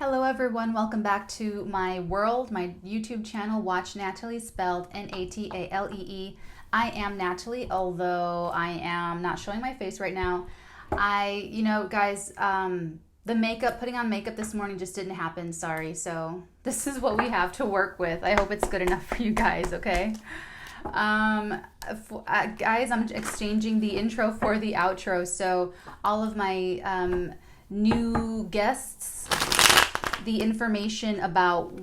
Hello everyone, welcome back to my world, my YouTube channel, Watch Natalie, spelled N-A-T-A-L-E-E. I am Natalie, although I am not showing my face right now. Guys, the makeup, putting on makeup this morning just didn't happen, sorry. So this is what we have to work with. I hope it's good enough for you guys, okay? Guys, I'm exchanging the intro for the outro, so all of my new guests, the information about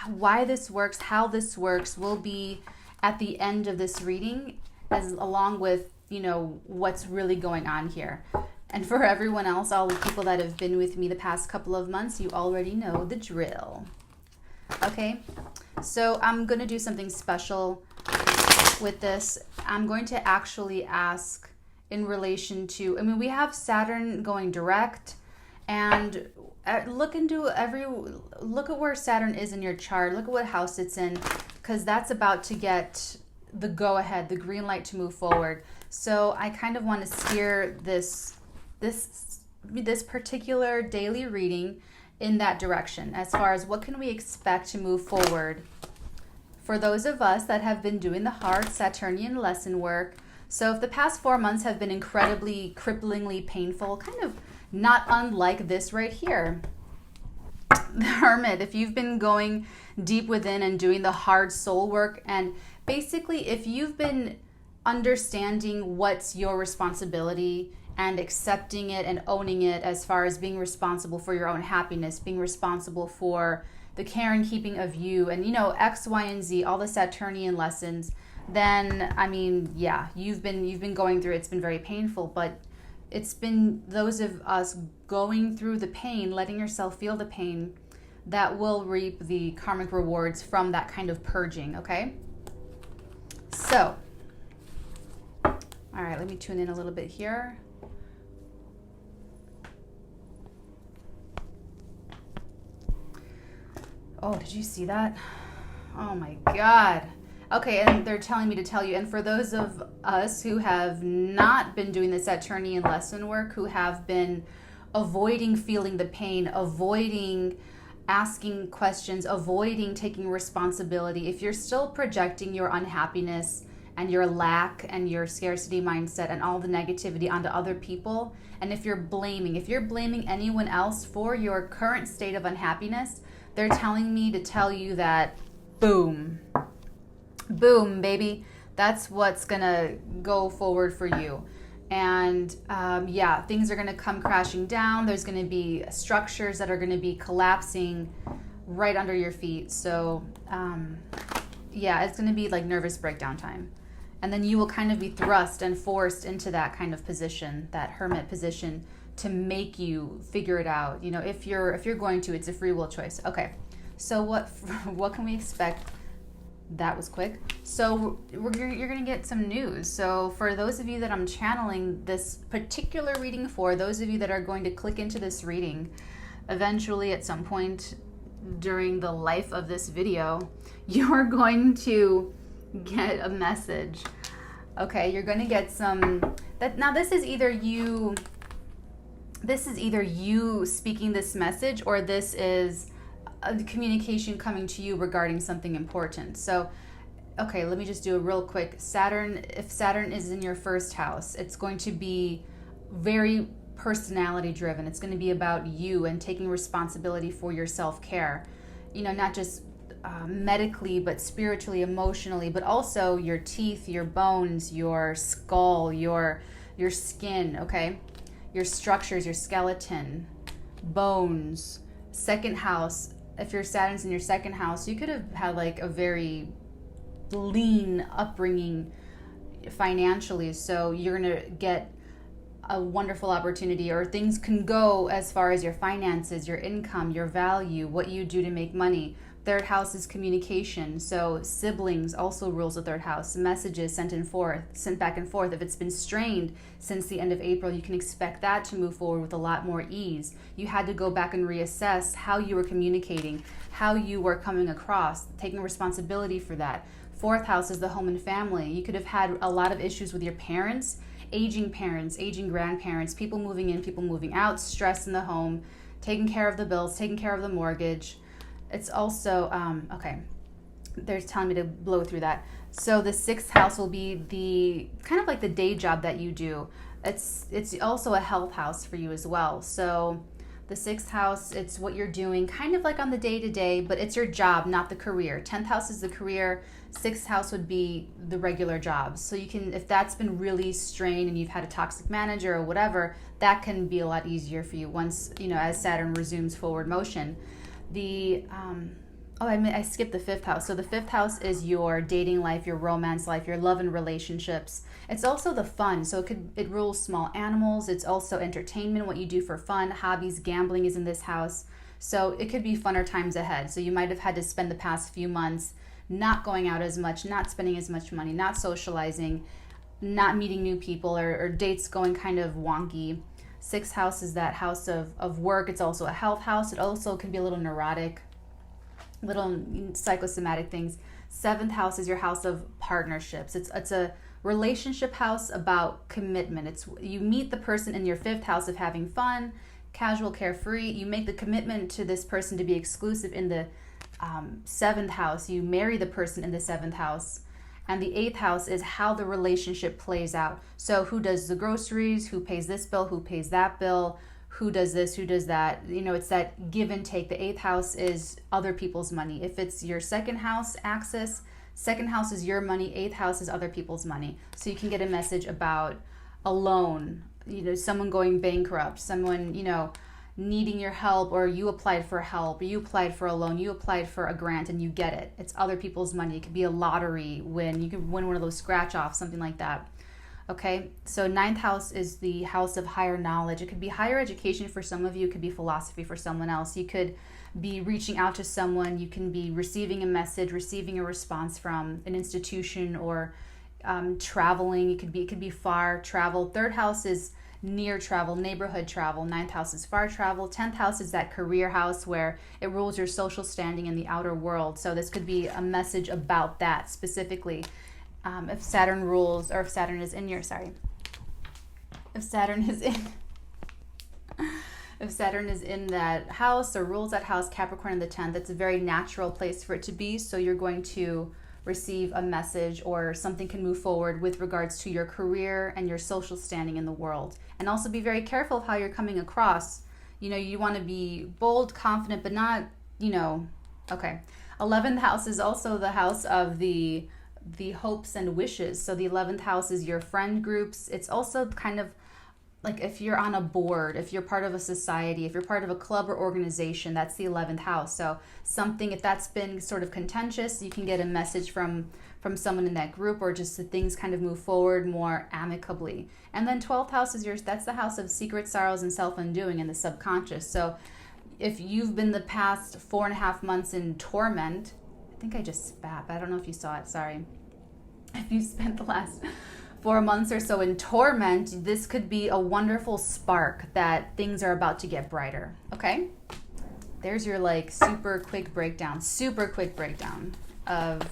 why this works, how this works, will be at the end of this reading, along with, what's really going on here. And for everyone else, all the people that have been with me the past couple of months, you already know the drill. Okay, so I'm going to do something special with this. I'm going to actually ask in relation to, we have Saturn going direct, and look at where Saturn is in your chart. Look at what house it's in, because that's about to get the go-ahead, the green light to move forward. So I kind of want to steer this particular daily reading in that direction, as far as what can we expect to move forward for those of us that have been doing the hard Saturnian lesson work. So if the past 4 months have been incredibly, cripplingly painful, kind of not unlike this right here, the Hermit, if you've been going deep within and doing the hard soul work, and basically if you've been understanding what's your responsibility and accepting it and owning it, as far as being responsible for your own happiness, being responsible for the care and keeping of you, and X, Y, and Z, all the Saturnian lessons, then yeah, you've been going through it. It's been very painful, but it's been those of us going through the pain, letting yourself feel the pain, that will reap the karmic rewards from that kind of purging, okay? So, all right, let me tune in a little bit here. Oh, did you see that? Oh my God. Okay, and they're telling me to tell you, and for those of us who have not been doing the Saturnian lesson work, who have been avoiding feeling the pain, avoiding asking questions, avoiding taking responsibility, if you're still projecting your unhappiness and your lack and your scarcity mindset and all the negativity onto other people, and if you're blaming anyone else for your current state of unhappiness, they're telling me to tell you that, boom, baby, that's what's gonna go forward for you. And yeah, things are gonna come crashing down. There's gonna be structures that are gonna be collapsing right under your feet. So yeah, it's gonna be like nervous breakdown time. And then you will kind of be thrust and forced into that kind of position, that hermit position, to make you figure it out. If you're going to, it's a free will choice. Okay, so what can we expect? That was quick. So you're going to get some news. So for those of you that I'm channeling this particular reading for, those of you that are going to click into this reading, eventually at some point during the life of this video, you're going to get a message. Okay, you're going to get now this is either you speaking this message, or this is a communication coming to you regarding something important. So, okay, let me just do a real quick. If Saturn is in your first house, it's going to be very personality driven. It's going to be about you and taking responsibility for your self-care. Not just medically, but spiritually, emotionally, but also your teeth, your bones, your skull, your skin, okay? Your structures, your skeleton, bones. Second house, if your Saturn's in your second house, you could have had like a very lean upbringing financially, so you're going to get a wonderful opportunity, or things can go as far as your finances, your income, your value, what you do to make money. Third house is communication, so siblings also rules the third house. Messages sent back and forth. If it's been strained since the end of April, you can expect that to move forward with a lot more ease. You had to go back and reassess how you were communicating, how you were coming across, taking responsibility for that. Fourth house is the home and family. You could have had a lot of issues with your parents, aging grandparents, people moving in, people moving out, stress in the home, taking care of the bills, taking care of the mortgage. It's also, okay, they're telling me to blow through that. So the 6th house will be the kind of like the day job that you do. It's also a health house for you as well. So the 6th house, it's what you're doing kind of like on the day-to-day, but it's your job, not the career. 10th house is the career. 6th house would be the regular jobs. So you can, if that's been really strained and you've had a toxic manager or whatever, that can be a lot easier for you once, as Saturn resumes forward motion. The, I skipped the 5th house. So the 5th house is your dating life, your romance life, your love and relationships. It's also the fun. So it rules small animals. It's also entertainment, what you do for fun, hobbies, gambling is in this house. So it could be funner times ahead. So you might have had to spend the past few months not going out as much, not spending as much money, not socializing, not meeting new people, or dates going kind of wonky. 6th house is that house of work. It's also a health house. It also can be a little neurotic, little psychosomatic things. 7th house is your house of partnerships. It's a relationship house about commitment. It's you meet the person in your 5th house of having fun, casual, carefree. You make the commitment to this person to be exclusive in the 7th house. You marry the person in the 7th house. And the 8th house is how the relationship plays out. So who does the groceries, who pays this bill, who pays that bill, who does this, who does that. It's that give and take. The 8th house is other people's money. If it's your 2nd house axis, 2nd house is your money, 8th house is other people's money. So you can get a message about a loan, someone going bankrupt, someone, needing your help, or you applied for help, or you applied for a loan, you applied for a grant and you get it. It's other people's money. It could be a lottery win. You could win one of those scratch offs, something like that. Okay, so 9th house is the house of higher knowledge. It could be higher education for some of you. It could be philosophy for someone else. You could be reaching out to someone. You can be receiving a message, receiving a response from an institution, or traveling. It could be far travel. 3rd house is near travel, neighborhood travel. 9th house is far travel. 10th house is that career house where it rules your social standing in the outer world. So this could be a message about that specifically. If Saturn rules, or if Saturn is in if Saturn is in that house or rules that house, Capricorn in the 10th, it's a very natural place for it to be. So you're going to receive a message, or something can move forward with regards to your career and your social standing in the world. And also be very careful of how you're coming across. You want to be bold, confident, but not, okay. 11th house is also the house of the hopes and wishes. So the 11th house is your friend groups. It's also kind of like if you're on a board, if you're part of a society, if you're part of a club or organization, that's the 11th house. So something, if that's been sort of contentious, you can get a message from someone in that group, or just the things kind of move forward more amicably. And then 12th house is that's the house of secret sorrows and self-undoing and the subconscious. So if you've been the past 4.5 months in torment, I think I just spat, but I don't know if you saw it, sorry. If you spent the last 4 months or so in torment, this could be a wonderful spark that things are about to get brighter, okay? There's your super quick breakdown of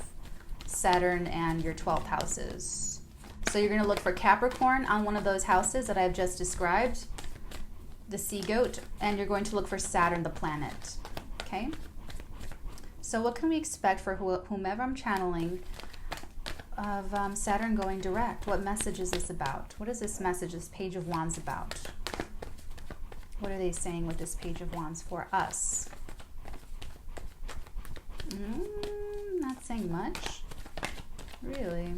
Saturn and your 12th houses. So you're going to look for Capricorn on one of those houses that I've just described, the sea goat, and you're going to look for Saturn, the planet, okay? So what can we expect for whomever I'm channeling of Saturn going direct? What message is this about? What is this message, this Page of Wands about? What are they saying with this Page of Wands for us? Not saying much. Really?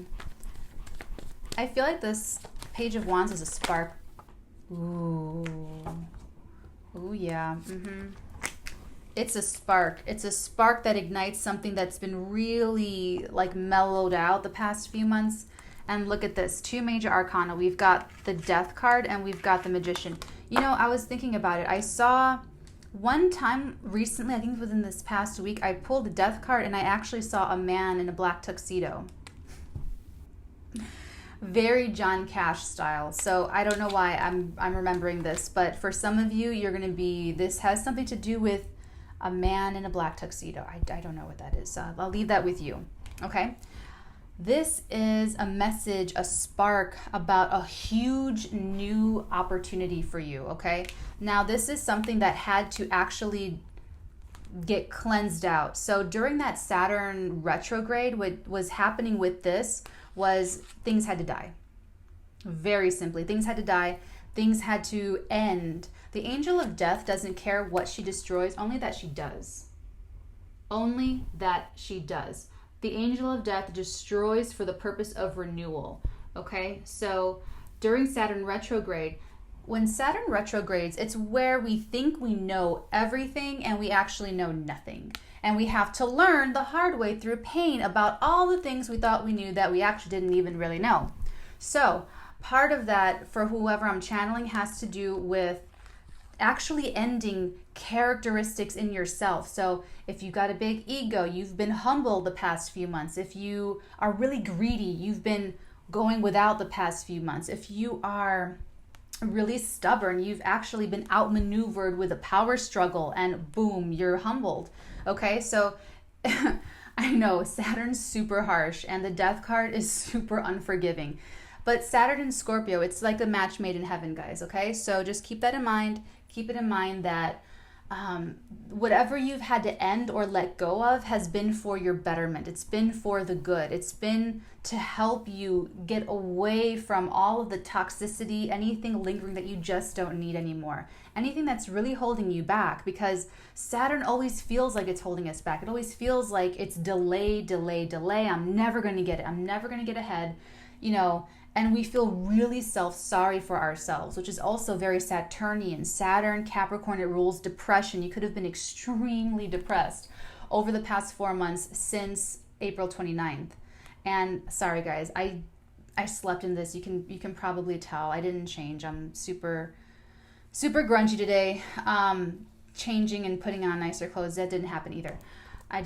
I feel like this Page of Wands is a spark. Ooh. Ooh, yeah. It's a spark. It's a spark that ignites something that's been really mellowed out the past few months. And look at this, 2 major arcana. We've got the Death card and we've got the Magician. I was thinking about it. I saw one time recently, I think within this past week, I pulled the Death card and I actually saw a man in a black tuxedo. Very John Cash style. So I don't know why I'm remembering this, but for some of you, you're going to be, this has something to do with a man in a black tuxedo. I don't know what that is. I'll leave that with you. Okay. This is a message, a spark about a huge new opportunity for you, okay? Now, this is something that had to actually get cleansed out. So during that Saturn retrograde, what was happening with this was things had to die. Very simply, things had to die. Things had to end. The angel of death doesn't care what she destroys, only that she does. Only that she does. The angel of death destroys for the purpose of renewal. Okay, so during Saturn retrograde, when Saturn retrogrades, it's where we think we know everything and we actually know nothing. And we have to learn the hard way through pain about all the things we thought we knew that we actually didn't even really know. So part of that for whoever I'm channeling has to do with actually ending characteristics in yourself. So if you got a big ego, you've been humble the past few months. If you are really greedy, you've been going without the past few months. If you are really stubborn, you've actually been outmaneuvered with a power struggle and boom, you're humbled. Okay, so I know Saturn's super harsh and the death card is super unforgiving. But Saturn in Scorpio, it's like a match made in heaven, guys, okay? So just keep that in mind. Keep it in mind that whatever you've had to end or let go of has been for your betterment. It's been for the good. It's been to help you get away from all of the toxicity, anything lingering that you just don't need anymore. Anything that's really holding you back, because Saturn always feels like it's holding us back. It always feels like it's delay, delay, delay. I'm never going to get it. I'm never going to get ahead, you know. And we feel really sorry for ourselves, which is also very Saturnian. Saturn, Capricorn, it rules depression. You could have been extremely depressed over the past 4 months since April 29th. And sorry guys, I slept in this. You can probably tell I didn't change. I'm super grungy today. Changing and putting on nicer clothes, that didn't happen either. I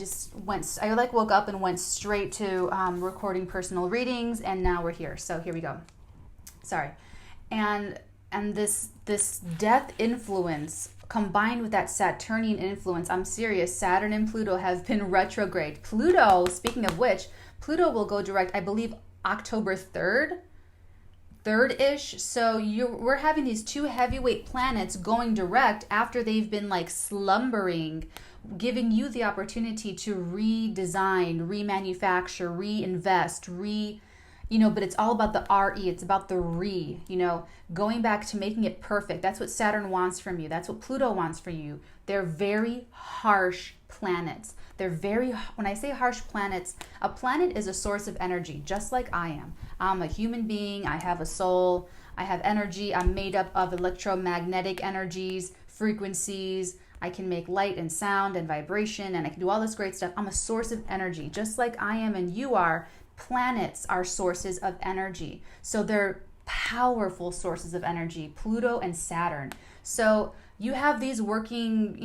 woke up and went straight to recording personal readings, and now we're here. So here we go. Sorry. And this death influence combined with that Saturnian influence, I'm serious, Saturn and Pluto have been retrograde. Pluto, speaking of which, Pluto will go direct, I believe, October 3rd-ish. So we're having these two heavyweight planets going direct after they've been like slumbering, giving you the opportunity to redesign, remanufacture, reinvest, but it's all about the RE. It's about the going back to making it perfect. That's what Saturn wants from you. That's what Pluto wants for you. They're very harsh planets. When I say harsh planets, a planet is a source of energy, just like I am. I'm a human being. I have a soul. I have energy. I'm made up of electromagnetic energies, frequencies. I can make light and sound and vibration, and I can do all this great stuff. I'm a source of energy, just like I am and you are. Planets are sources of energy. So they're powerful sources of energy, Pluto and Saturn. So you have these working,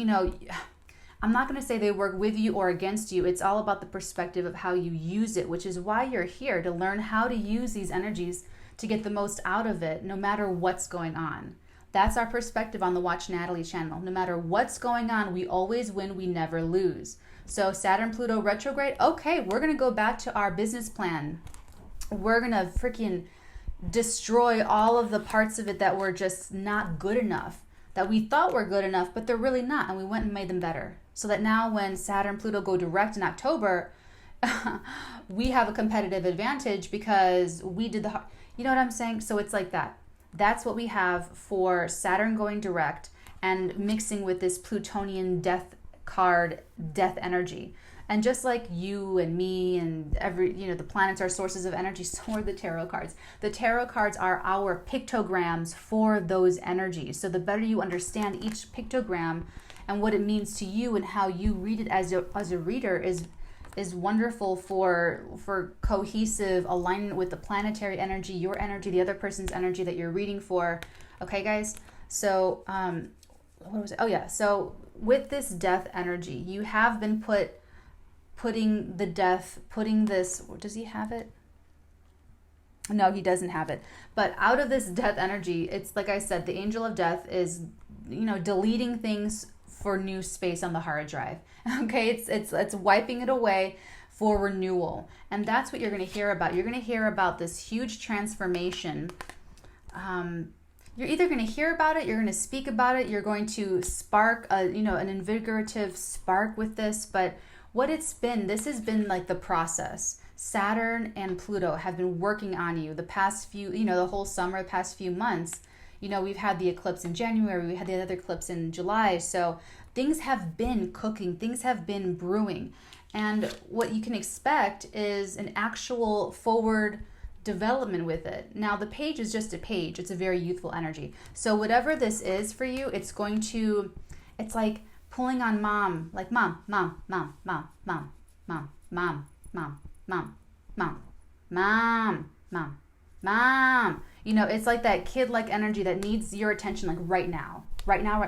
I'm not going to say they work with you or against you. It's all about the perspective of how you use it, which is why you're here, to learn how to use these energies to get the most out of it, no matter what's going on. That's our perspective on the Watch Natalie channel. No matter what's going on, we always win, we never lose. So Saturn, Pluto retrograde, okay, we're going to go back to our business plan. We're going to freaking destroy all of the parts of it that were just not good enough, that we thought were good enough, but they're really not, and we went and made them better. So that now when Saturn, Pluto go direct in October, we have a competitive advantage because we did you know what I'm saying? So it's like that. That's what we have for Saturn going direct and mixing with this Plutonian death card, death energy. And just like you and me and the planets are sources of energy, so are the tarot cards. The tarot cards are our pictograms for those energies. So the better you understand each pictogram and what it means to you and how you read it as a reader is wonderful for cohesive alignment with the planetary energy, your energy, the other person's energy that you're reading for. Okay, guys? So, what was it? Oh, yeah. So, with this death energy, you have been putting this, does he have it? No, he doesn't have it. But out of this death energy, it's like I said, the angel of death is, deleting things for new space on the hard drive. Okay, it's wiping it away for renewal. And that's what you're going to hear about. You're going to hear about this huge transformation. You're either going to hear about it, you're going to speak about it, you're going to spark an invigorative spark with this. But what it's been, this has been like the process. Saturn and Pluto have been working on you the past few, the whole summer, the past few months. We've had the eclipse in January, we had the other eclipse in July. So things have been cooking, things have been brewing. And what you can expect is an actual forward development with it. Now, the page is just a page. It's a very youthful energy. So whatever this is for you, it's like pulling on mom, like mom, mom, mom, mom, mom, mom, mom, mom, mom, mom, mom, mom, mom. It's like that kid-like energy that needs your attention like right now. Right now,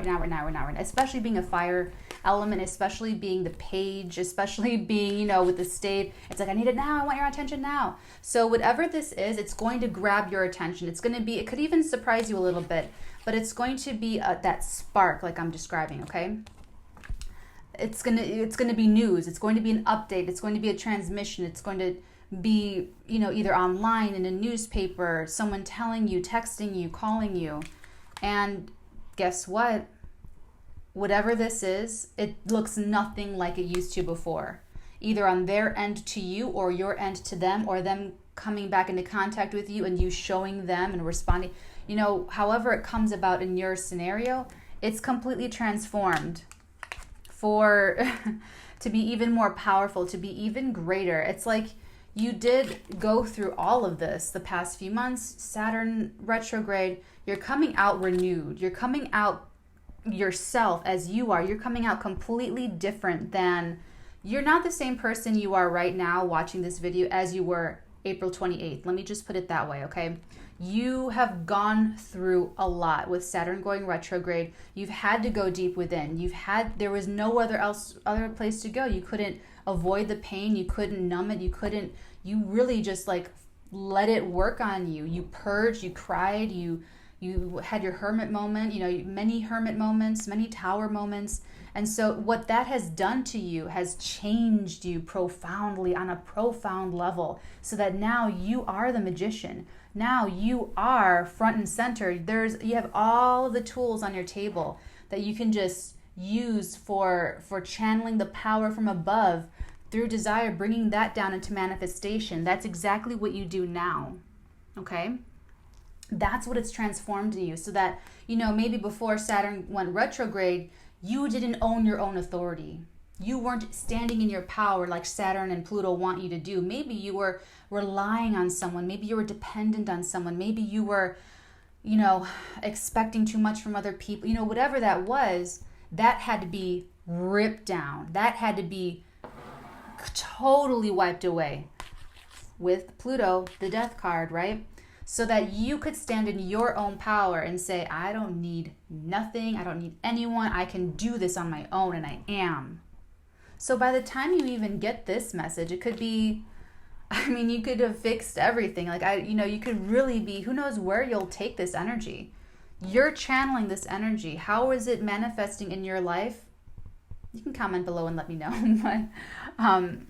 especially being a fire element, especially being the page, especially being, with the state. It's like, I need it now. I want your attention now. So whatever this is, it's going to grab your attention. It could even surprise you a little bit, but it's going to be that spark like I'm describing, okay? It's going to be news. It's going to be an update. It's going to be a transmission. It's going to be, either online, in a newspaper, someone telling you, texting you, calling you. And guess what? Whatever this is, it looks nothing like it used to before. Either on their end to you or your end to them, or them coming back into contact with you and you showing them and responding. However it comes about in your scenario, it's completely transformed to be even more powerful, to be even greater. It's like you did go through all of this the past few months. Saturn retrograde, you're coming out renewed. You're coming out yourself as you are. You're coming out completely different than, you're not the same person you are right now watching this video as you were April 28th. Let me just put it that way, okay? You have gone through a lot with Saturn going retrograde. You've had to go deep within. There was no other place to go. You couldn't avoid the pain. You couldn't numb it. You really just like let it work on you. You purged, you cried, you had your hermit moment, many hermit moments, many tower moments. And so what that has done to you has changed you profoundly on a profound level, so that now you are the magician. Now you are front and center. You have all the tools on your table that you can just use for channeling the power from above through desire, bringing that down into manifestation. That's exactly what you do now, okay? That's what it's transformed in you, so that, maybe before Saturn went retrograde, you didn't own your own authority. You weren't standing in your power like Saturn and Pluto want you to do. Maybe you were relying on someone. Maybe you were dependent on someone. Maybe you were, expecting too much from other people. Whatever that was, that had to be ripped down. That had to be totally wiped away with Pluto, the death card, right? So that you could stand in your own power and say, I don't need nothing. I don't need anyone. I can do this on my own, and I am. So by the time you even get this message, it could be, you could have fixed everything. You could really be, who knows where you'll take this energy. You're channeling this energy. How is it manifesting in your life? You can comment below and let me know.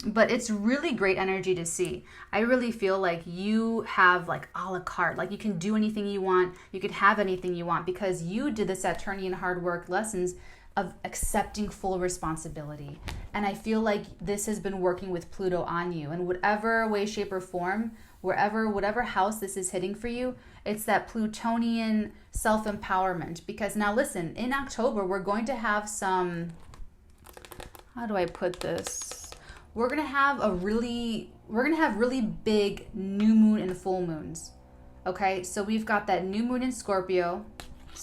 But it's really great energy to see. I really feel like you have like a la carte. Like you can do anything you want. You could have anything you want because you did the Saturnian hard work lessons of accepting full responsibility. And I feel like this has been working with Pluto on you in whatever way, shape, or form, whatever house this is hitting for you. It's that Plutonian self-empowerment. Because now listen, in October, we're going to have some, how do I put this? We're going to have really big new moon and full moons. Okay, so we've got that new moon in Scorpio,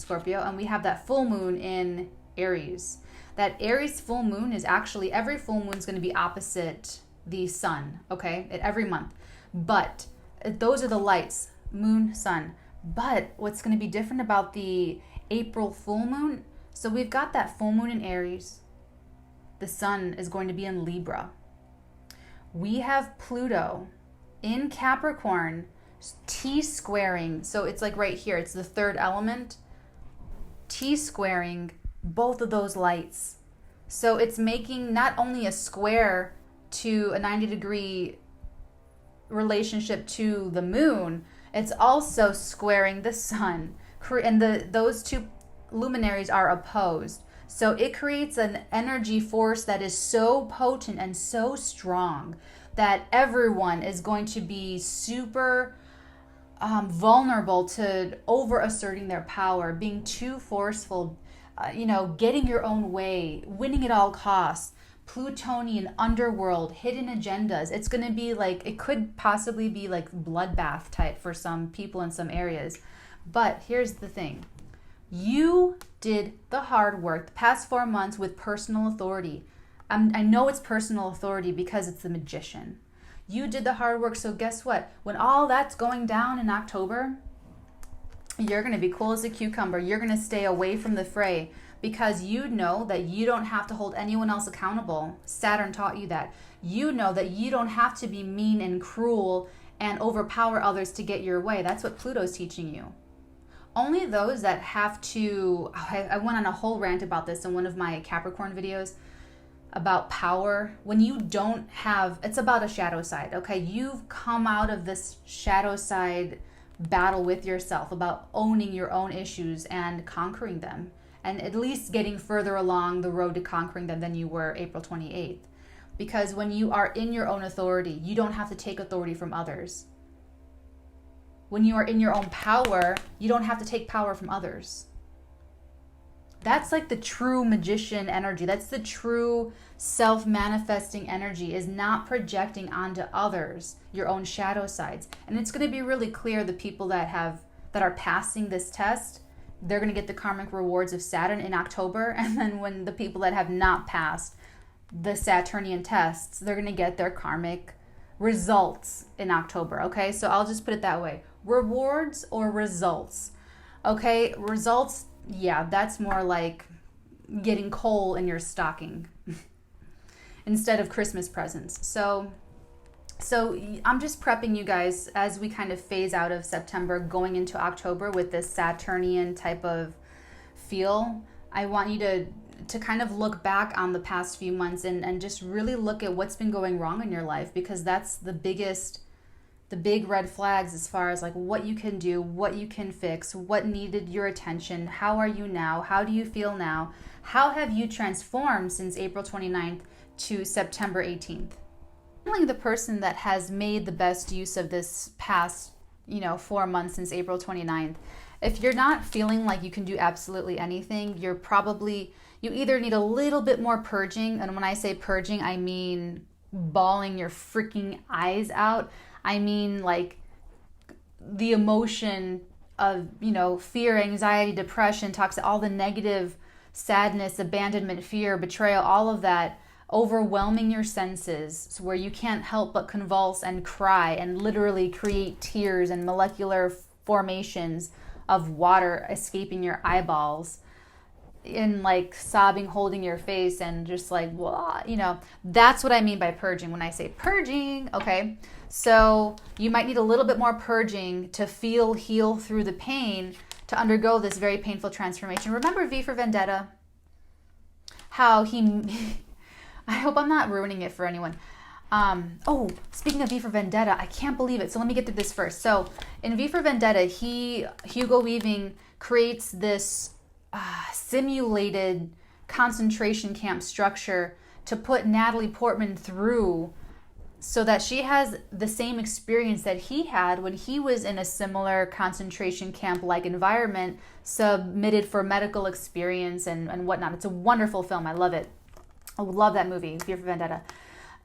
and we have that full moon in Aries. That Aries full moon is actually, every full moon is going to be opposite the sun, okay, at every month. But those are the lights, moon, sun. But what's going to be different about the April full moon, so we've got that full moon in Aries. The sun is going to be in Libra. We have Pluto in Capricorn, T-squaring. So it's like right here, it's the third element, T-squaring both of those lights. So it's making not only a square to a 90-degree relationship to the moon, it's also squaring the sun. And those two luminaries are opposed. So it creates an energy force that is so potent and so strong that everyone is going to be super vulnerable to over asserting their power, being too forceful, getting your own way, winning at all costs, Plutonian underworld, hidden agendas. It's going to be like, it could possibly be like bloodbath type for some people in some areas. But here's the thing. You did the hard work the past 4 months with personal authority. I know it's personal authority because it's the magician. You did the hard work, so guess what? When all that's going down in October, you're going to be cool as a cucumber. You're going to stay away from the fray because you know that you don't have to hold anyone else accountable. Saturn taught you that. You know that you don't have to be mean and cruel and overpower others to get your way. That's what Pluto's teaching you. Only those that have to, I went on a whole rant about this in one of my Capricorn videos about power. When you don't have, it's about a shadow side, okay? You've come out of this shadow side battle with yourself about owning your own issues and conquering them, and at least getting further along the road to conquering them than you were April 28th. Because when you are in your own authority, you don't have to take authority from others. When you are in your own power, you don't have to take power from others. That's like the true magician energy. That's the true self-manifesting energy, is not projecting onto others your own shadow sides. And it's going to be really clear, the people that are passing this test, they're going to get the karmic rewards of Saturn in October. And then when the people that have not passed the Saturnian tests, they're going to get their karmic results in October. Okay, so I'll just put it that way. Rewards or results. Okay, results, yeah, that's more like getting coal in your stocking instead of Christmas presents. So I'm just prepping you guys as we kind of phase out of September going into October with this Saturnian type of feel. I want you to kind of look back on the past few months and just really look at what's been going wrong in your life, because that's the big red flags as far as like what you can do, what you can fix, what needed your attention, how are you now, how do you feel now, how have you transformed since April 29th to September 18th. Only the person that has made the best use of this past 4 months since April 29th. If you're not feeling like you can do absolutely anything, you either need a little bit more purging, and when I say purging, I mean bawling your freaking eyes out. I mean like the emotion of, fear, anxiety, depression, toxic, all the negative, sadness, abandonment, fear, betrayal, all of that overwhelming your senses, where you can't help but convulse and cry and literally create tears and molecular formations of water escaping your eyeballs, in like sobbing, holding your face, and just like, blah, that's what I mean by purging when I say purging, okay? So you might need a little bit more purging to heal through the pain, to undergo this very painful transformation. Remember V for Vendetta? How I hope I'm not ruining it for anyone. Speaking of V for Vendetta, I can't believe it. So let me get through this first. So in V for Vendetta, Hugo Weaving creates this simulated concentration camp structure to put Natalie Portman through, so that she has the same experience that he had when he was in a similar concentration camp-like environment, submitted for medical experience and whatnot. It's a wonderful film. I love it. I love that movie, V for Vendetta.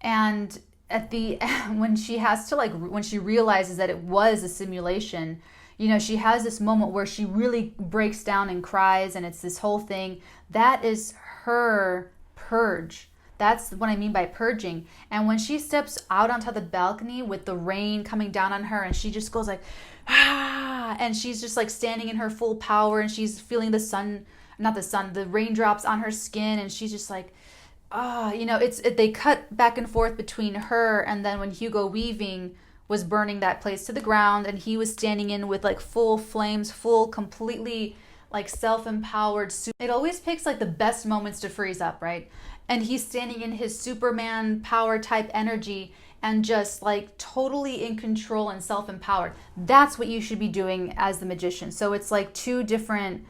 And at the when she has to when she realizes that it was a simulation, she has this moment where she really breaks down and cries, and it's this whole thing. That is her purge. That's what I mean by purging. And when she steps out onto the balcony with the rain coming down on her, and she just goes like, ah, and she's just like standing in her full power, and she's feeling the raindrops on her skin, and she's just like, they cut back and forth between her and then when Hugo Weaving was burning that place to the ground, and he was standing in with like full flames, completely like self-empowered. It always picks like the best moments to freeze up, right? and he's standing in his Superman power type energy and just like totally in control and self-empowered. That's what you should be doing as the magician. So it's like two different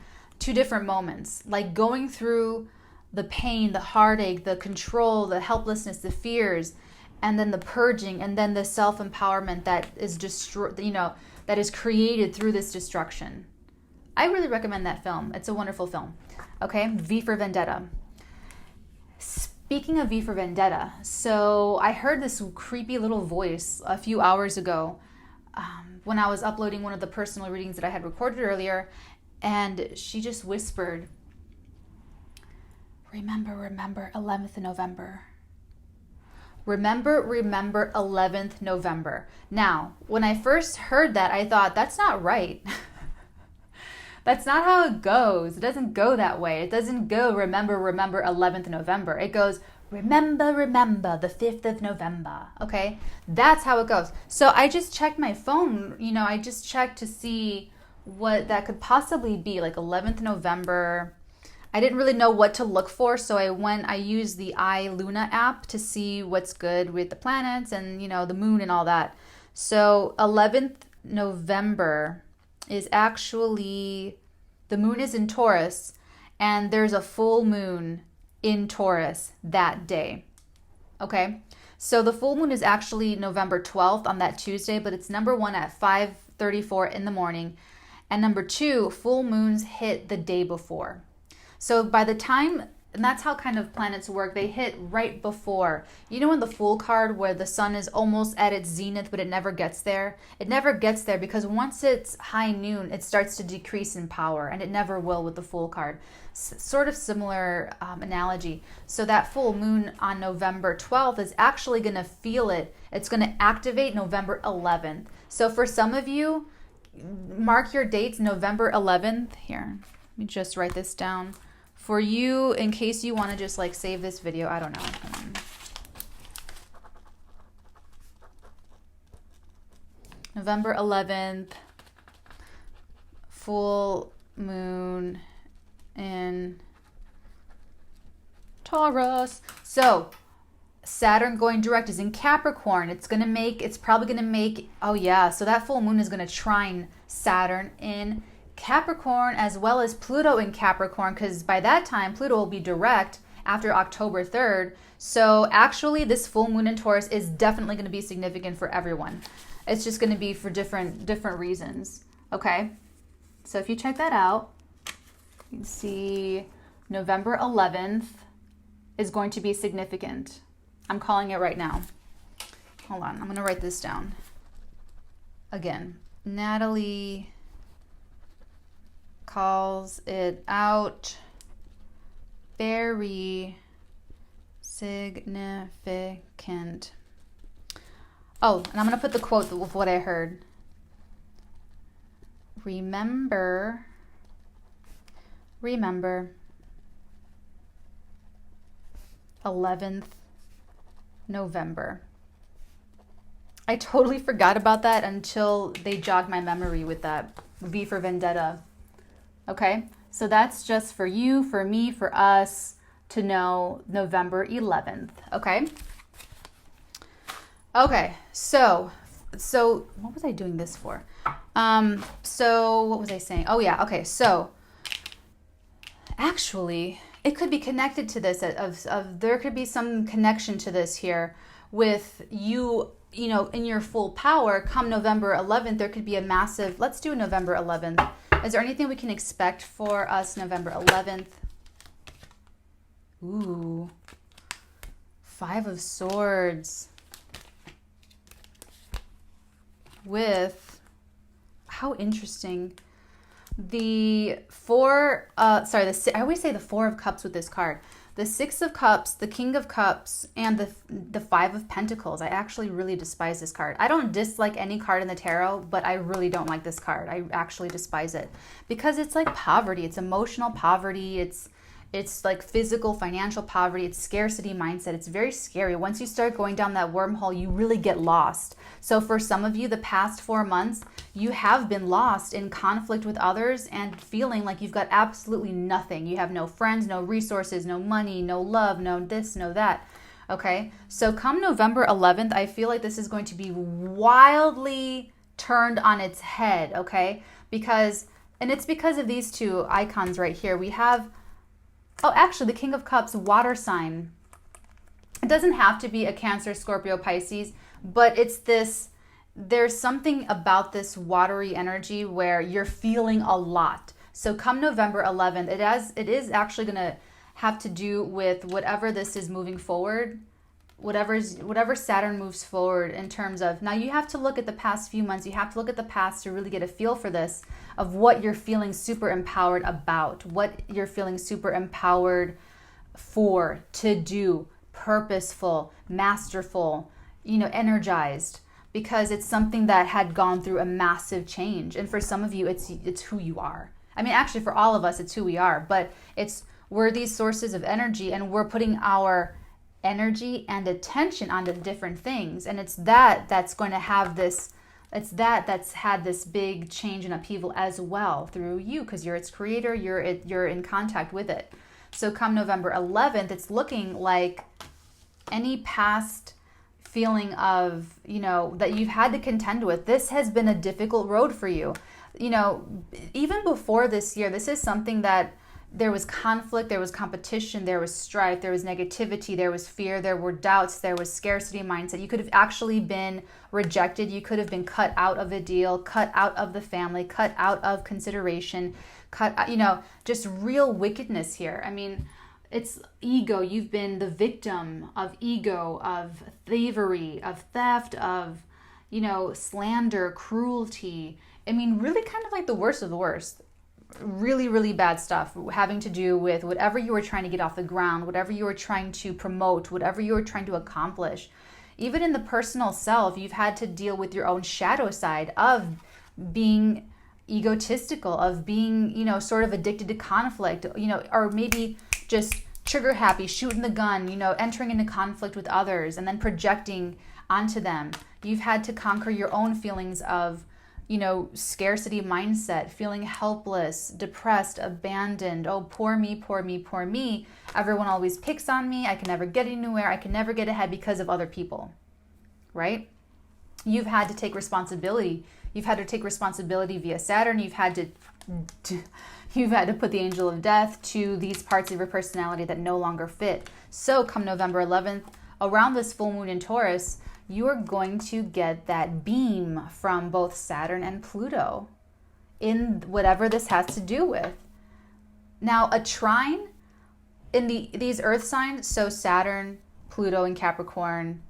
moments, like going through the pain, the heartache, the control, the helplessness, the fears, and then the purging, and then the self-empowerment that is that is created through this destruction. I really recommend that film. It's a wonderful film. Okay, V for Vendetta. Speaking of V for Vendetta, so I heard this creepy little voice a few hours ago when I was uploading one of the personal readings that I had recorded earlier, and she just whispered, remember 11th November. Remember 11th November. Now, when I first heard that, I thought, that's not right. That's not how it goes. It doesn't go that way. It doesn't go remember 11th November. It goes remember the 5th of November. Okay? That's how it goes. So I just checked my phone. I just checked to see what that could possibly be, like 11th November. I didn't really know what to look for, so I used the iLuna app to see what's good with the planets and, the moon and all that. So 11th November is actually, the moon is in Taurus, and there's a full moon in Taurus that day. Okay? So the full moon is actually November 12th on that Tuesday, but it's number 1 at 5:34 in the morning. And number 2, full moons hit the day before. So by the time, and that's how kind of planets work, they hit right before. In the Fool card where the sun is almost at its zenith, but it never gets there? It never gets there because once it's high noon, it starts to decrease in power, and it never will with the Fool card. Sort of similar analogy. So that full moon on November 12th is actually going to feel it. It's going to activate November 11th. So for some of you, mark your dates, November 11th. Here, let me just write this down. For you, in case you want to just like save this video, I don't know. November 11th, full moon in Taurus. So Saturn going direct is in Capricorn. It's probably going to make, oh yeah, so that full moon is going to trine Saturn in Capricorn as well as Pluto in Capricorn, because by that time Pluto will be direct after October 3rd. So actually this full moon in Taurus is definitely going to be significant for everyone. It's just going to be for different reasons. Okay, so if you check that out, you can see November 11th is going to be significant. I'm calling it right now. Hold on, I'm going to write this down again. Natalie calls it out very significant. Oh, and I'm going to put the quote of what I heard. Remember 11th November. I totally forgot about that until they jogged my memory with that V for Vendetta. Okay, so that's just for you, for me, for us to know November 11th. Okay. Okay, so what was I doing this for? So what was I saying? Oh yeah, okay, so actually it could be connected to this, there could be some connection to this here with you in your full power come November 11th. There could be a massive, let's do November 11th. Is there anything we can expect for us November 11th? Ooh, 5 of Swords. With, how interesting, I always say the 4 of Cups with this card. The 6 of Cups, the King of Cups, and the 5 of Pentacles. I actually really despise this card. I don't dislike any card in the tarot, but I really don't like this card. I actually despise it because it's like poverty. It's emotional poverty. It's It's like physical, financial poverty. It's scarcity mindset. It's very scary. Once you start going down that wormhole, you really get lost. So for some of you, the past 4 months, you have been lost in conflict with others and feeling like you've got absolutely nothing. You have no friends, no resources, no money, no love, no this, no that. Okay, so come November 11th, I feel like this is going to be wildly turned on its head, okay? And it's because of these two icons right here. We have, oh, actually, the King of Cups, water sign. It doesn't have to be a Cancer, Scorpio, Pisces, but it's this, there's something about this watery energy where you're feeling a lot. So come November 11th, it is actually going to have to do with whatever this is moving forward, whatever Saturn moves forward in terms of, now you have to look at the past few months, you have to look at the past to really get a feel for this, of what you're feeling super empowered about, what you're feeling super empowered for, to do, purposeful, masterful, energized, because it's something that had gone through a massive change. And for some of you, it's who you are. I mean, actually for all of us, it's who we are, but we're these sources of energy, and we're putting our energy and attention onto different things. And it's that's going to have this, that's had this big change and upheaval as well through you, because you're its creator, you're in contact with it. So come November 11th, it's looking like any past feeling of, that you've had to contend with, this has been a difficult road for you. Even before this year, this is something that there was conflict, there was competition, there was strife, there was negativity, there was fear, there were doubts, there was scarcity mindset. You could have actually been rejected. You could have been cut out of a deal, cut out of the family, cut out of consideration, just real wickedness here. I mean, it's ego. You've been the victim of ego, of thievery, of theft, of, slander, cruelty. I mean, really kind of like the worst of the worst. Really, really bad stuff having to do with whatever you were trying to get off the ground, whatever you were trying to promote, whatever you were trying to accomplish. Even in the personal self, you've had to deal with your own shadow side of being egotistical, of being, sort of addicted to conflict, or maybe just trigger happy, shooting the gun, entering into conflict with others and then projecting onto them. You've had to conquer your own feelings of scarcity mindset, feeling helpless, depressed, abandoned. Oh, poor me, poor me, poor me. Everyone always picks on me. I can never get anywhere. I can never get ahead because of other people, right? You've had to take responsibility. You've had to take responsibility via Saturn. You've had to put the angel of death to these parts of your personality that no longer fit. So come November 11th, around this full moon in Taurus, you are going to get that beam from both Saturn and Pluto in whatever this has to do with. Now, a trine in these earth signs, so Saturn, Pluto, and Capricorn,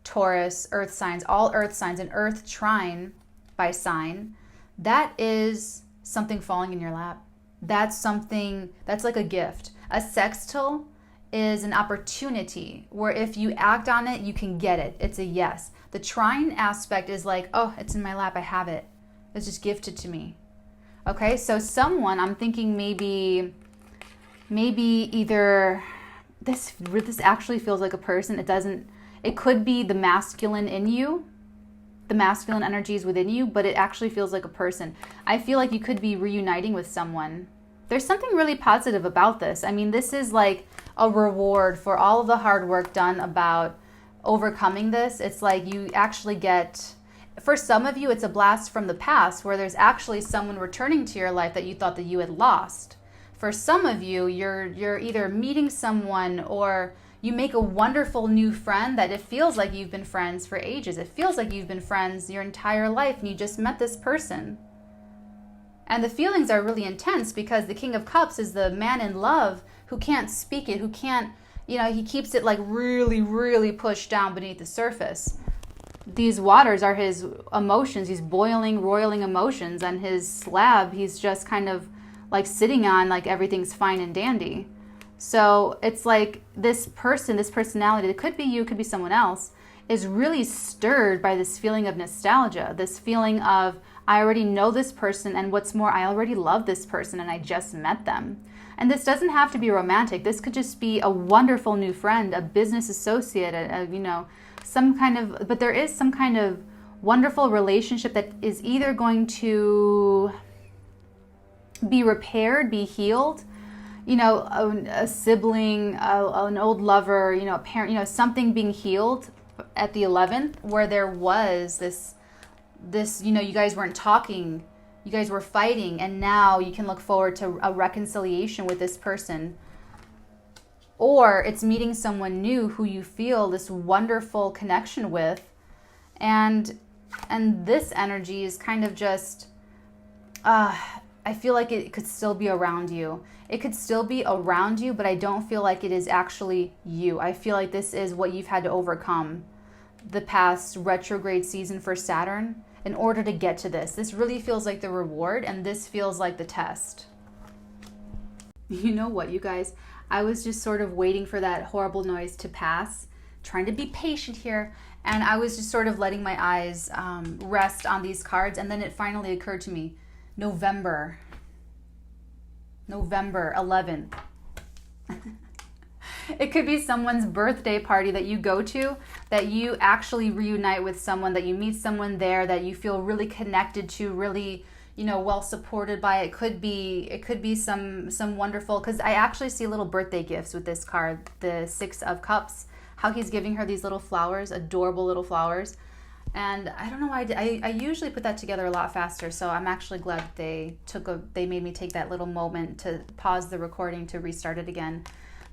Taurus, earth signs, all earth signs, an earth trine by sign, that is something falling in your lap. That's something, that's like a gift. A sextile is an opportunity where if you act on it, you can get it. It's a yes. The trine aspect is like, oh, it's in my lap, I have it. It's just gifted to me. Okay, so someone, I'm thinking maybe either this actually feels like a person. It could be the masculine in you, the masculine energy is within you, but it actually feels like a person. I feel like you could be reuniting with someone. There's something really positive about this. I mean, this is like a reward for all of the hard work done about overcoming this. It's like you actually get, for some of you, it's a blast from the past where there's actually someone returning to your life that you thought that you had lost. For some of you, you're either meeting someone or you make a wonderful new friend that it feels like you've been friends for ages. It feels like you've been friends your entire life and you just met this person. And the feelings are really intense because the King of Cups is the man in love who can't speak it, who can't, he keeps it like really, really pushed down beneath the surface. These waters are his emotions, these boiling, roiling emotions, and his slab, he's just kind of like sitting on like everything's fine and dandy. So it's like this person, this personality, it could be you, it could be someone else, is really stirred by this feeling of nostalgia, this feeling of, I already know this person, and what's more, I already love this person and I just met them. And this doesn't have to be romantic. This could just be a wonderful new friend, a business associate, you know, some kind of, but there is some kind of wonderful relationship that is either going to be repaired, be healed, you know, a sibling, an old lover, you know, a parent, you know, something being healed at the 11th, where there was this, you know, you guys weren't talking, you guys were fighting, and now you can look forward to a reconciliation with this person. Or it's meeting someone new who you feel this wonderful connection with, and this energy is kind of just, I feel like it could still be around you. It could still be around you, but I don't feel like it is actually you. I feel like this is what you've had to overcome the past retrograde season for Saturn in order to get to this. This really feels like the reward, and this feels like the test. You know what, you guys? I was just sort of waiting for that horrible noise to pass, trying to be patient here, and I was just sort of letting my eyes rest on these cards, and then it finally occurred to me, November 11th. It could be someone's birthday party that you go to, that you actually reunite with someone, that you meet someone there that you feel really connected to, really, you know, well supported by. It could be some wonderful, because I actually see little birthday gifts with this card, the 6 of Cups, how he's giving her these little flowers, adorable little flowers. And I don't know why I usually put that together a lot faster, so I'm actually glad they made me take that little moment to pause the recording to restart it again,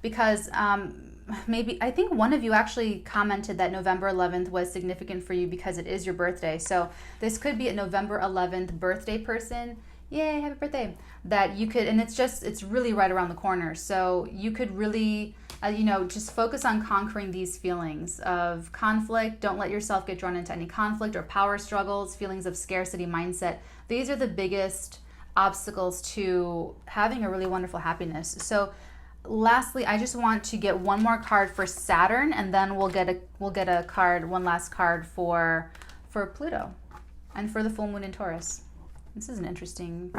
because I think one of you actually commented that November 11th was significant for you because it is your birthday. So this could be a November 11th birthday person. Yay, happy birthday. That you could, and it's really right around the corner. So you could really, you know, just focus on conquering these feelings of conflict. Don't let yourself get drawn into any conflict or power struggles, feelings of scarcity mindset. These are the biggest obstacles to having a really wonderful happiness. So lastly, I just want to get one more card for Saturn, and then we'll get a card, one last card for Pluto and for the full moon in Taurus. This is an interesting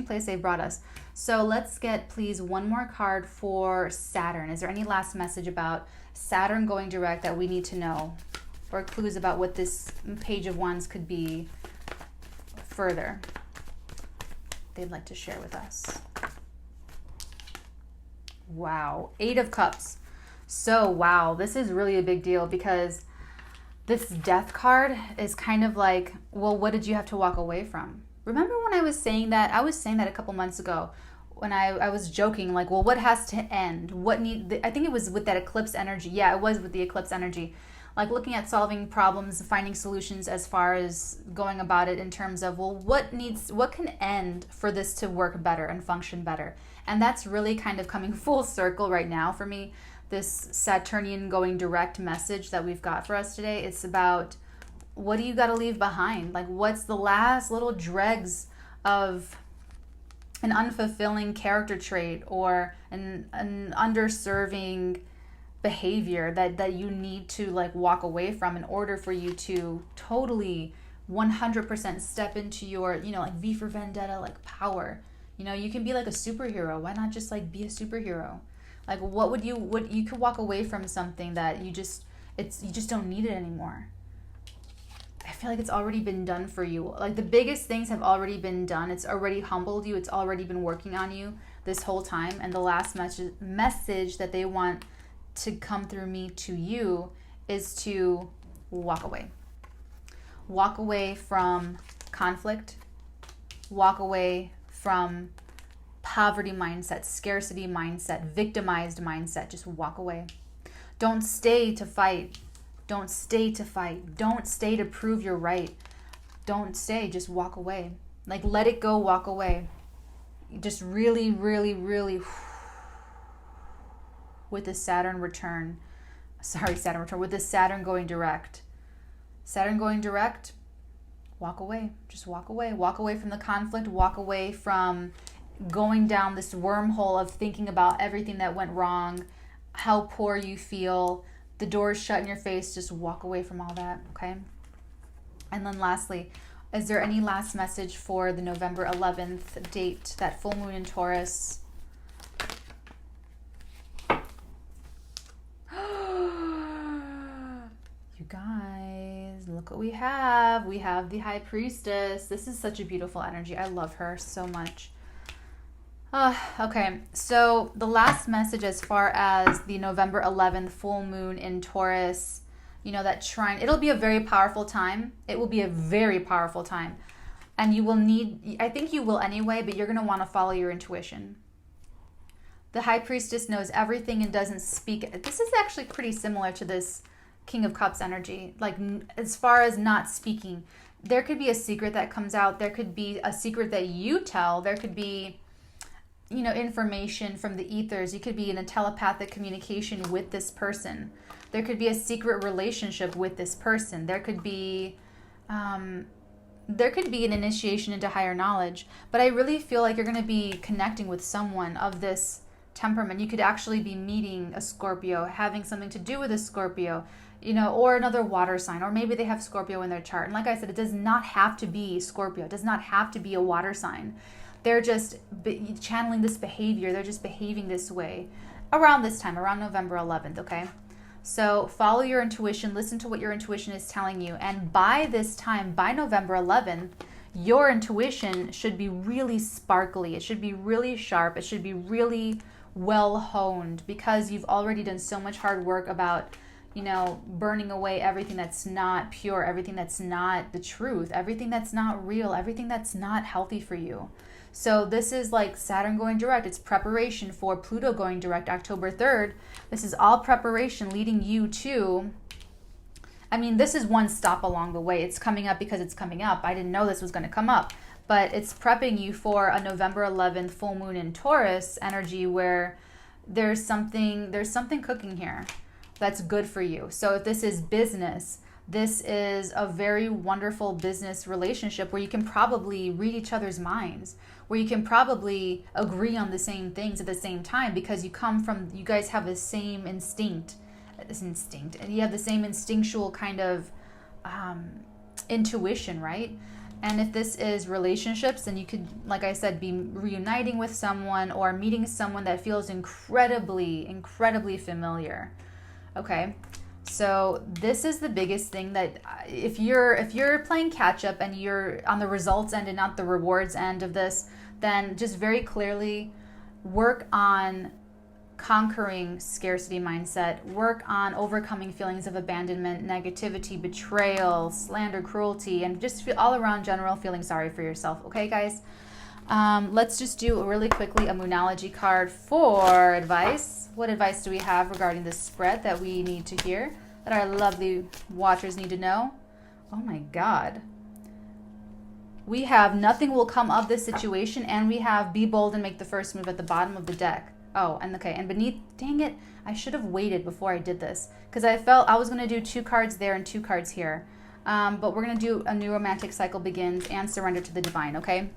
place they brought us. So let's get, please, one more card for Saturn. Is there any last message about Saturn going direct that we need to know, or clues about what this Page of Wands could be further they'd like to share with us? Wow, 8 of Cups. So wow, this is really a big deal, because this Death card is kind of like, well, what did you have to walk away from? Remember when I was saying that? I was saying that a couple months ago when I was joking, like, well, what has to end? I think it was with that eclipse energy. Yeah, it was with the eclipse energy. Like looking at solving problems, finding solutions as far as going about it in terms of, well, what can end for this to work better and function better? And that's really kind of coming full circle right now for me. This Saturnian going direct message that we've got for us today. It's about, what do you got to leave behind? Like, what's the last little dregs of an unfulfilling character trait or an underserving behavior that you need to like walk away from in order for you to totally 100% step into your, you know, like V for Vendetta, like power. You know, you can be like a superhero. Why not just like be a superhero? Like, what you could walk away from something that you just don't need it anymore. I feel like it's already been done for you. Like the biggest things have already been done. It's already humbled you. It's already been working on you this whole time. And the last message that they want to come through me to you is to walk away. Walk away from conflict. Walk away from poverty mindset, scarcity mindset, victimized mindset. Just walk away. Don't stay to fight. Don't stay to fight. Don't stay to prove you're right. Don't stay. Just walk away. Like, let it go. Walk away. Just really, really, really with the Saturn return. With the Saturn going direct. Saturn going direct. Walk away. Just walk away. Walk away from the conflict. Walk away from going down this wormhole of thinking about everything that went wrong, how poor you feel, the door's shut in your face. Just walk away from all that, okay? And then lastly, is there any last message for the November 11th date, that full moon in Taurus? guys, look what we have. We have the High Priestess. This is such a beautiful energy. I love her so much. Okay, so the last message as far as the November 11th full moon in Taurus, you know, that trine, it'll be a very powerful time. It will be a very powerful time. And you will need, I think you will anyway, but you're going to want to follow your intuition. The High Priestess knows everything and doesn't speak. This is actually pretty similar to this King of Cups energy. Like, as far as not speaking, there could be a secret that comes out. There could be a secret that you tell. There could be, you know, information from the ethers. You could be in a telepathic communication with this person. There could be a secret relationship with this person. There could be an initiation into higher knowledge. But I really feel like you're going to be connecting with someone of this temperament. You could actually be meeting a Scorpio, having something to do with a Scorpio, you know, or another water sign, or maybe they have Scorpio in their chart. And like I said, it does not have to be Scorpio. It does not have to be a water sign. They're just channeling this behavior. They're just behaving this way around this time, around November 11th, okay? So follow your intuition. Listen to what your intuition is telling you. And by this time, by November 11th, your intuition should be really sparkly. It should be really sharp. It should be really well honed, because you've already done so much hard work about, you know, burning away everything that's not pure, everything that's not the truth, everything that's not real, everything that's not healthy for you. So this is like Saturn going direct. It's preparation for Pluto going direct October 3rd. This is all preparation leading you to, I mean, this is one stop along the way. It's coming up because it's coming up. I didn't know this was going to come up, but it's prepping you for a November 11th full moon in Taurus energy, where there's something cooking here that's good for you. So if this is business, this is a very wonderful business relationship where you can probably read each other's minds, where you can probably agree on the same things at the same time, because you guys have the same instinct, and you have the same instinctual kind of intuition, right? And if this is relationships, then you could, like I said, be reuniting with someone or meeting someone that feels incredibly, incredibly familiar. Okay. So this is the biggest thing, that if you're playing catch up and you're on the results end and not the rewards end of this, then just very clearly work on conquering scarcity mindset, work on overcoming feelings of abandonment, negativity, betrayal, slander, cruelty, and just feel all around general feeling sorry for yourself. Okay, guys? Let's just do really quickly a Moonology card for advice. What advice do we have regarding this spread that we need to hear, that our lovely watchers need to know? Oh my God. We have nothing will come of this situation, and we have be bold and make the first move at the bottom of the deck. Oh, and okay, and beneath, dang it, I should have waited before I did this, because I felt I was going to do 2 cards there and 2 cards here. But we're going to do a new romantic cycle begins and surrender to the divine, okay?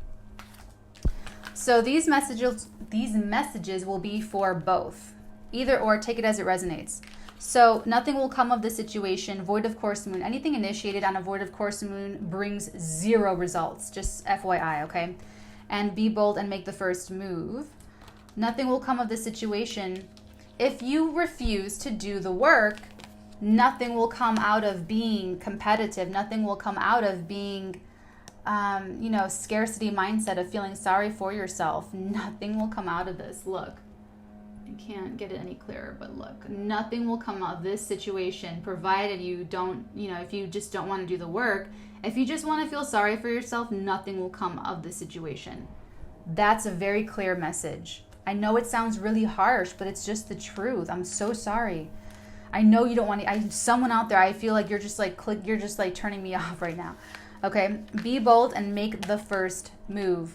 So these messages will be for both. Either or, take it as it resonates. So nothing will come of the situation, void of course moon. Anything initiated on a void of course moon brings 0 results, just FYI, okay? And be bold and make the first move. Nothing will come of the situation. If you refuse to do the work, nothing will come out of being competitive. Nothing will come out of being, scarcity mindset of feeling sorry for yourself. Nothing will come out of this. Look, I can't get it any clearer, but look, nothing will come out of this situation, provided you don't, if you just don't want to do the work. If you just want to feel sorry for yourself, nothing will come of the situation. That's a very clear message. I know it sounds really harsh, but it's just the truth. I'm so sorry. I know you don't want to, someone out there, I feel like you're just like, you're just like turning me off right now. Okay, be bold and make the first move.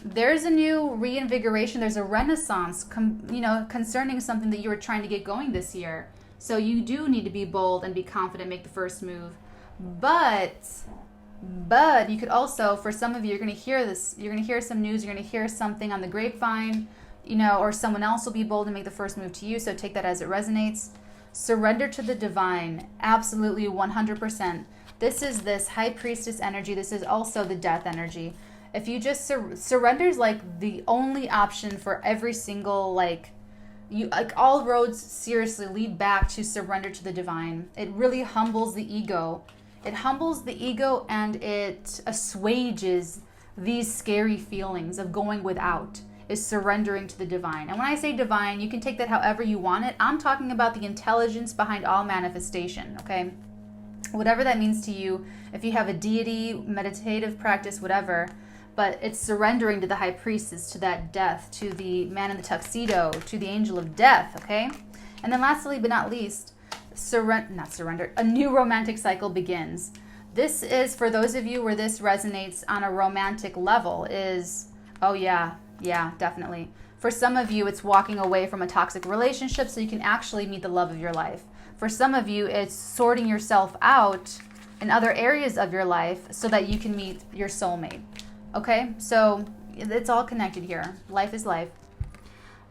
There's a new reinvigoration. There's a renaissance, concerning something that you were trying to get going this year. So you do need to be bold and be confident, make the first move. But you could also, for some of you, you're going to hear this, you're going to hear some news, you're going to hear something on the grapevine, or someone else will be bold and make the first move to you. So take that as it resonates. Surrender to the divine. Absolutely 100%. This is this high priestess energy. This is also the death energy. If you just surrender is like the only option for every single You, like, all roads seriously lead back to surrender to the divine. It really humbles the ego. It humbles the ego and it assuages these scary feelings of going without, is surrendering to the divine. And when I say divine, you can take that however you want it. I'm talking about the intelligence behind all manifestation, okay? Whatever that means to you, if you have a deity, meditative practice, whatever, but it's surrendering to the high priestess, to that death, to the man in the tuxedo, to the angel of death, okay? And then lastly but not least, a new romantic cycle begins. This is, for those of you where this resonates on a romantic level, is, oh yeah, definitely. For some of you, it's walking away from a toxic relationship so you can actually meet the love of your life. For some of you, it's sorting yourself out in other areas of your life so that you can meet your soulmate. Okay, so it's all connected here. Life is life.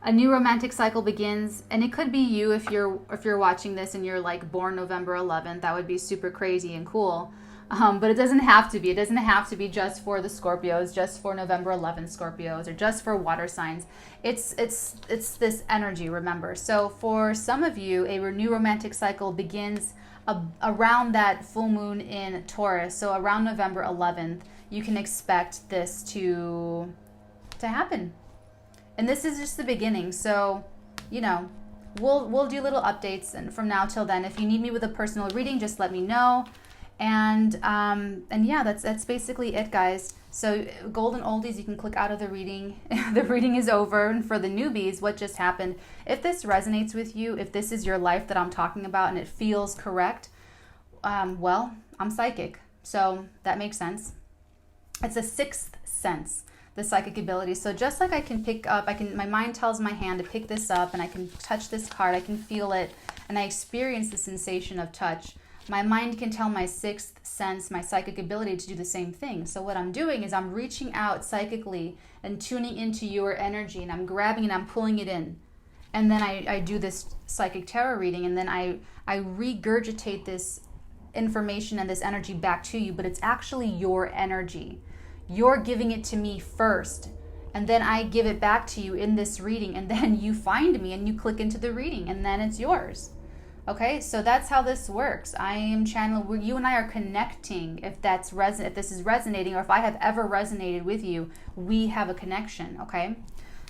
A new romantic cycle begins, and it could be you if you're watching this and you're like born November 11th. That would be super crazy and cool. But it doesn't have to be. It doesn't have to be just for the Scorpios, just for November 11th Scorpios, or just for water signs. It's this energy, remember. So for some of you, a new romantic cycle begins around that full moon in Taurus. So around November 11th, you can expect this to happen. And this is just the beginning. So, you know, we'll do little updates, and from now till then, if you need me with a personal reading, just let me know. And yeah, that's basically it, guys. So golden oldies, you can click out of the reading. The reading is over. And for the newbies, what just happened, if this resonates with you, if this is your life that I'm talking about and it feels correct, well, I'm psychic, so that makes sense. It's a sixth sense, the psychic ability. So just like I can pick up, my mind tells my hand to pick this up, and I can touch this card, I can feel it, and I experience the sensation of touch. My mind can tell my sixth sense, my psychic ability, to do the same thing. So what I'm doing is I'm reaching out psychically and tuning into your energy, and I'm grabbing and I'm pulling it in. And then I do this psychic tarot reading, and then I regurgitate this information and this energy back to you, but it's actually your energy. You're giving it to me first, and then I give it back to you in this reading, and then you find me and you click into the reading, and then it's yours. Okay, so that's how this works. I am channeling. You and I are connecting. If this is resonating, or if I have ever resonated with you, we have a connection. Okay,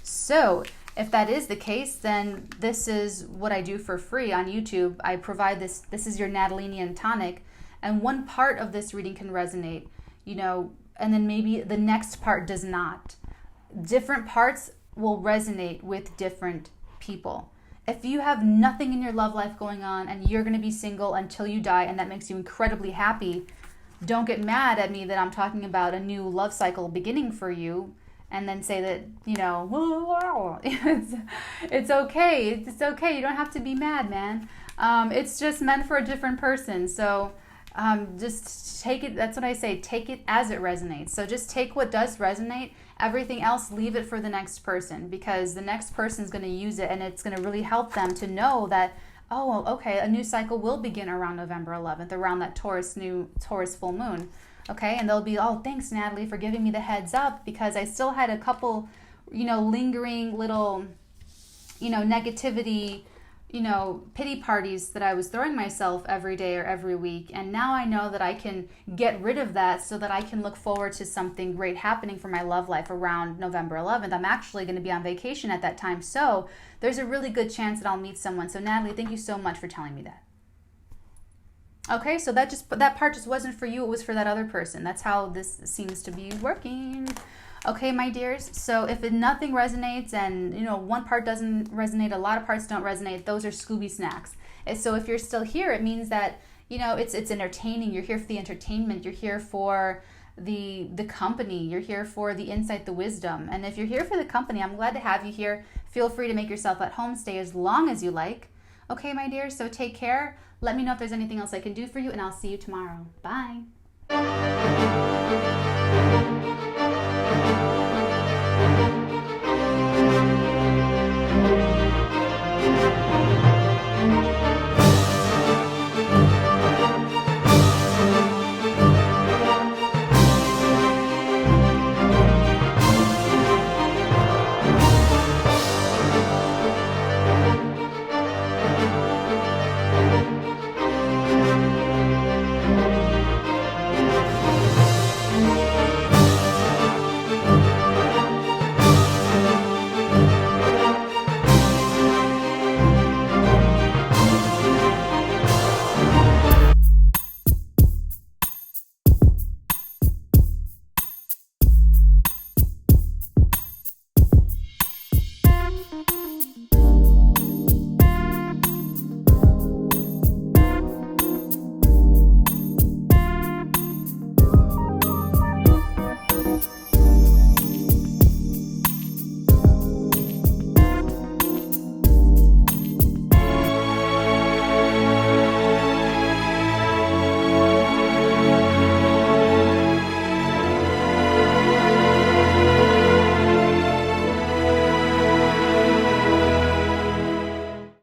so if that is the case, then this is what I do for free on YouTube. I provide this. This is your NATALEENIAN tonic, and one part of this reading can resonate, you know, and then maybe the next part does not. Different parts will resonate with different people. If you have nothing in your love life going on and you're going to be single until you die, and that makes you incredibly happy, don't get mad at me that I'm talking about a new love cycle beginning for you, and then say that, you know, it's okay. It's okay. You don't have to be mad, man. It's just meant for a different person. So just take it. That's what I say. Take it as it resonates. So just take what does resonate. Everything else, leave it for the next person, because the next person is going to use it, and it's going to really help them to know that, oh, okay, a new cycle will begin around November 11th, around that Taurus full moon. Okay, and they'll be, oh, thanks, Natalie, for giving me the heads up, because I still had a couple, you know, lingering little, you know, negativity, you know, pity parties that I was throwing myself every day or every week. And now I know that I can get rid of that so that I can look forward to something great happening for my love life around November 11th. I'm actually going to be on vacation at that time, so there's a really good chance that I'll meet someone. So Natalie, thank you so much for telling me that. Okay, so that part just wasn't for you, it was for that other person. That's how this seems to be working. Okay, my dears, so if nothing resonates, and, you know, one part doesn't resonate, a lot of parts don't resonate, those are SCOOBY snacks. And so if you're still here, it means that, you know, it's entertaining. You're here for the entertainment. You're here for the company. You're here for the insight, the wisdom. And if you're here for the company, I'm glad to have you here. Feel free to make yourself at home. Stay as long as you like. Okay, my dears, so take care. Let me know if there's anything else I can do for you, and I'll see you tomorrow. Bye.